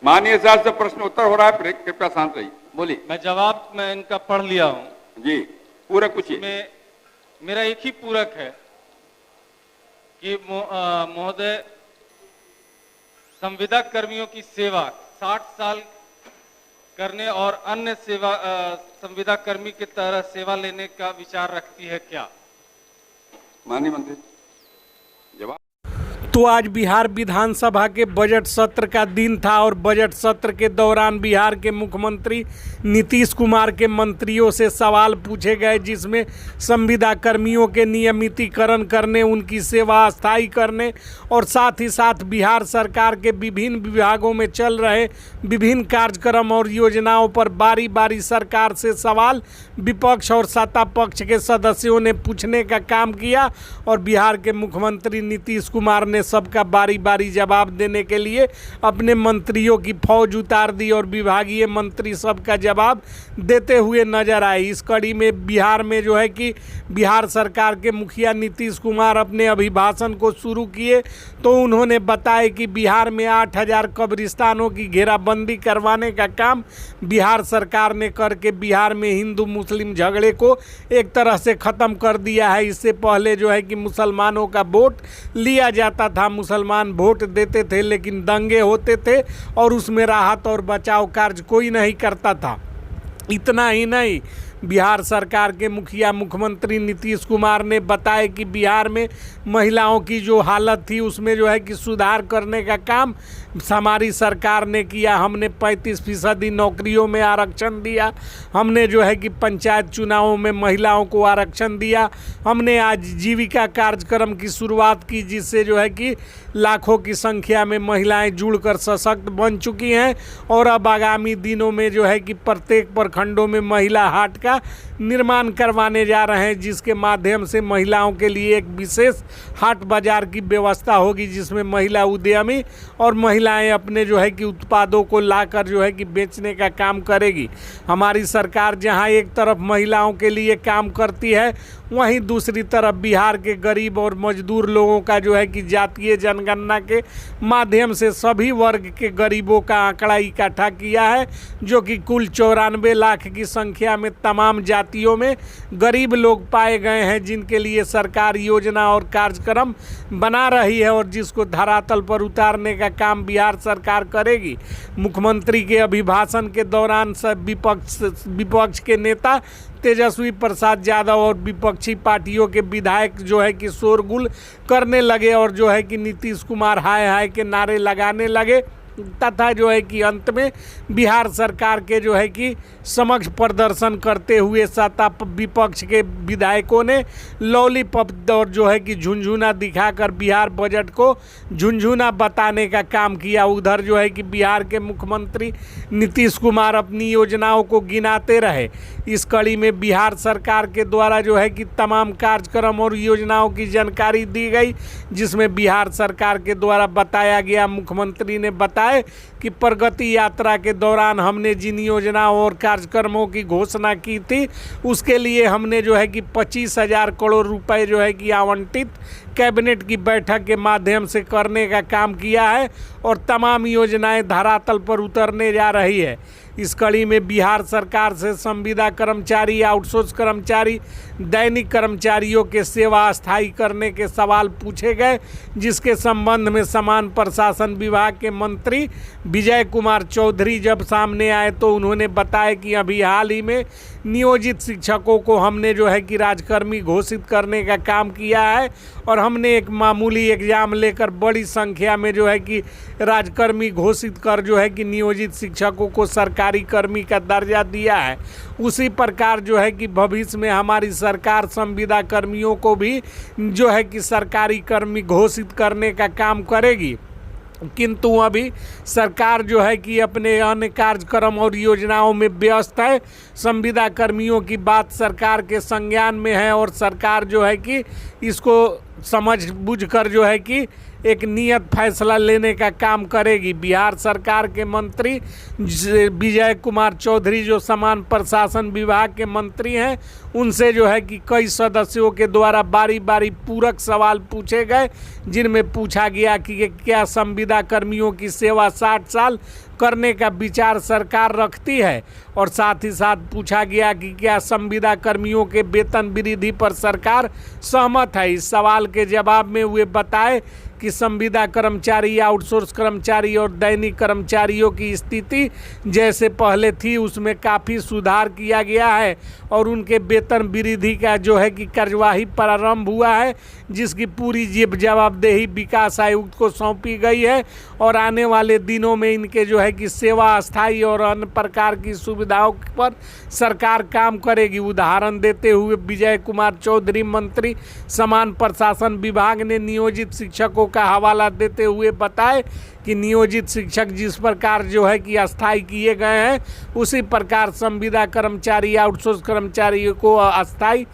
माननीय साहब से प्रश्न उत्तर हो रहा है, कृपया शांत रहिए। बोलिए। मैं जवाब मैं इनका पढ़ लिया हूं जी, पूरक पूछिए। मेरा एक ही पूरक है कि महोदय, संविदा कर्मियों की सेवा 60 साल करने और अन्य सेवा संविदा कर्मी की तरह सेवा लेने का विचार रखती है क्या? माननीय मंत्री जवाब। तो आज बिहार विधानसभा के बजट सत्र का दिन था और बजट सत्र के दौरान बिहार के मुख्यमंत्री नीतीश कुमार के मंत्रियों से सवाल पूछे गए, जिसमें संविदा कर्मियों के नियमितीकरण करने, उनकी सेवा अस्थायी करने और साथ ही साथ बिहार सरकार के विभिन्न विभागों में चल रहे विभिन्न कार्यक्रम और योजनाओं पर बारी बारी सरकार से सवाल विपक्ष और सत्ता पक्ष के सदस्यों ने पूछने का काम किया और बिहार के मुख्यमंत्री नीतीश कुमार ने सबका बारी बारी जवाब देने के लिए अपने मंत्रियों की फौज उतार दी और विभागीय मंत्री सबका जवाब देते हुए नजर आए। इस कड़ी में बिहार में जो है कि बिहार सरकार के मुखिया नीतीश कुमार अपने अभिभाषण को शुरू किए तो उन्होंने बताया कि बिहार में 8000 कब्रिस्तानों की घेराबंदी करवाने का काम बिहार सरकार ने करके बिहार में हिंदू मुस्लिम झगड़े को एक तरह से ख़त्म कर दिया है। इससे पहले जो है कि मुसलमानों का वोट लिया जाता था, मुसलमान वोट देते थे लेकिन दंगे होते थे और उसमें राहत और बचाव कार्य कोई नहीं करता था। इतना ही नहीं, बिहार सरकार के मुखिया मुख्यमंत्री नीतीश कुमार ने बताया कि बिहार में महिलाओं की जो हालत थी उसमें जो है कि सुधार करने का काम हमारी सरकार ने किया। हमने 35% नौकरियों में आरक्षण दिया, हमने जो है कि पंचायत चुनावों में महिलाओं को आरक्षण दिया, हमने आज जीविका कार्यक्रम की शुरुआत की जिससे जो है कि लाखों की संख्या में महिलाएं जुड़कर सशक्त बन चुकी हैं और अब आगामी दिनों में जो है कि प्रत्येक प्रखंडों में महिला हाट का निर्माण करवाने जा रहे हैं, जिसके माध्यम से महिलाओं के लिए एक विशेष हाट बाजार की व्यवस्था होगी जिसमें महिला उद्यमी और महिलाएं अपने जो है कि उत्पादों को लाकर जो है कि बेचने का काम करेगी। हमारी सरकार जहां एक तरफ महिलाओं के लिए काम करती है वहीं दूसरी तरफ बिहार के गरीब और मजदूर लोगों का जो है कि जातीय जनगणना के माध्यम से सभी वर्ग के गरीबों का आंकड़ा इकट्ठा किया है, जो कि कुल 94 लाख की संख्या में तमाम जातियों में गरीब लोग पाए गए हैं जिनके लिए सरकार योजना और कार्यक्रम बना रही है और जिसको धरातल पर उतारने का काम बिहार सरकार करेगी। मुख्यमंत्री के अभिभाषण के दौरान सब विपक्ष के नेता तेजस्वी प्रसाद यादव और विपक्षी पार्टियों के विधायक जो है कि शोरगुल करने लगे और जो है कि नीतीश कुमार हाय हाय के नारे लगाने लगे तथा जो है कि अंत में बिहार सरकार के जो है कि समक्ष प्रदर्शन करते हुए सत्ता विपक्ष के विधायकों ने लॉलीपॉप और जो है कि झुनझुना दिखाकर बिहार बजट को झुनझुना बताने का काम किया। उधर जो है कि बिहार के मुख्यमंत्री नीतीश कुमार अपनी योजनाओं को गिनाते रहे। इस कड़ी में बिहार सरकार के द्वारा जो है कि तमाम कार्यक्रम और योजनाओं की जानकारी दी गई, जिसमें बिहार सरकार के द्वारा बताया गया, मुख्यमंत्री ने बताया कि प्रगति यात्रा के दौरान हमने जिन योजनाओं और कार्यक्रमों की घोषणा की थी उसके लिए हमने जो है कि 25,000 करोड़ रुपए जो है कि आवंटित कैबिनेट की बैठक के माध्यम से करने का काम किया है और तमाम योजनाएं धरातल पर उतरने जा रही है। इस कड़ी में बिहार सरकार से संविदा कर्मचारी, आउटसोर्स कर्मचारी, दैनिक कर्मचारियों के सेवा अस्थायी करने के सवाल पूछे गए, जिसके संबंध में समान प्रशासन विभाग के मंत्री विजय कुमार चौधरी जब सामने आए तो उन्होंने बताया कि अभी हाल ही में नियोजित शिक्षकों को हमने जो है कि राजकर्मी घोषित करने का काम किया है और हमने एक मामूली एग्जाम लेकर बड़ी संख्या में जो है कि राजकर्मी घोषित कर जो है कि नियोजित शिक्षकों को सरकारी कर्मी का दर्जा दिया है। उसी प्रकार जो है कि भविष्य में हमारी सरकार संविदा कर्मियों को भी जो है कि सरकारी कर्मी घोषित करने का काम करेगी। किंतु अभी सरकार जो है कि अपने अन्य कार्यक्रम और योजनाओं में व्यस्त है। संविदा कर्मियों की बात सरकार के संज्ञान में है और सरकार जो है कि इसको समझ बूझ कर जो है कि एक नियत फैसला लेने का काम करेगी। बिहार सरकार के मंत्री विजय कुमार चौधरी जो समान प्रशासन विभाग के मंत्री हैं, उनसे जो है कि कई सदस्यों के द्वारा बारी बारी पूरक सवाल पूछे गए, जिनमें पूछा गया कि क्या संविदा कर्मियों की सेवा 60 साल करने का विचार सरकार रखती है, और साथ ही साथ पूछा गया कि क्या संविदा कर्मियों के वेतन वृद्धि पर सरकार सहमत है। इस सवाल के जवाब में वे बताए कि संविदा कर्मचारी, आउटसोर्स कर्मचारी और दैनिक कर्मचारियों की स्थिति जैसे पहले थी उसमें काफ़ी सुधार किया गया है और उनके वेतन वृद्धि का जो है कि कार्यवाही प्रारंभ हुआ है, जिसकी पूरी जवाबदेही विकास आयुक्त को सौंपी गई है और आने वाले दिनों में इनके जो है कि सेवा अस्थायी और अन्य प्रकार की सुविधाओं पर सरकार काम करेगी। उदाहरण देते हुए विजय कुमार चौधरी मंत्री समान प्रशासन विभाग ने नियोजित शिक्षकों का हवाला देते हुए बताए कि नियोजित शिक्षक जिस प्रकार जो है कि अस्थायी किए गए हैं, उसी प्रकार संविदा कर्मचारी, आउटसोर्स कर्मचारियों को अस्थायी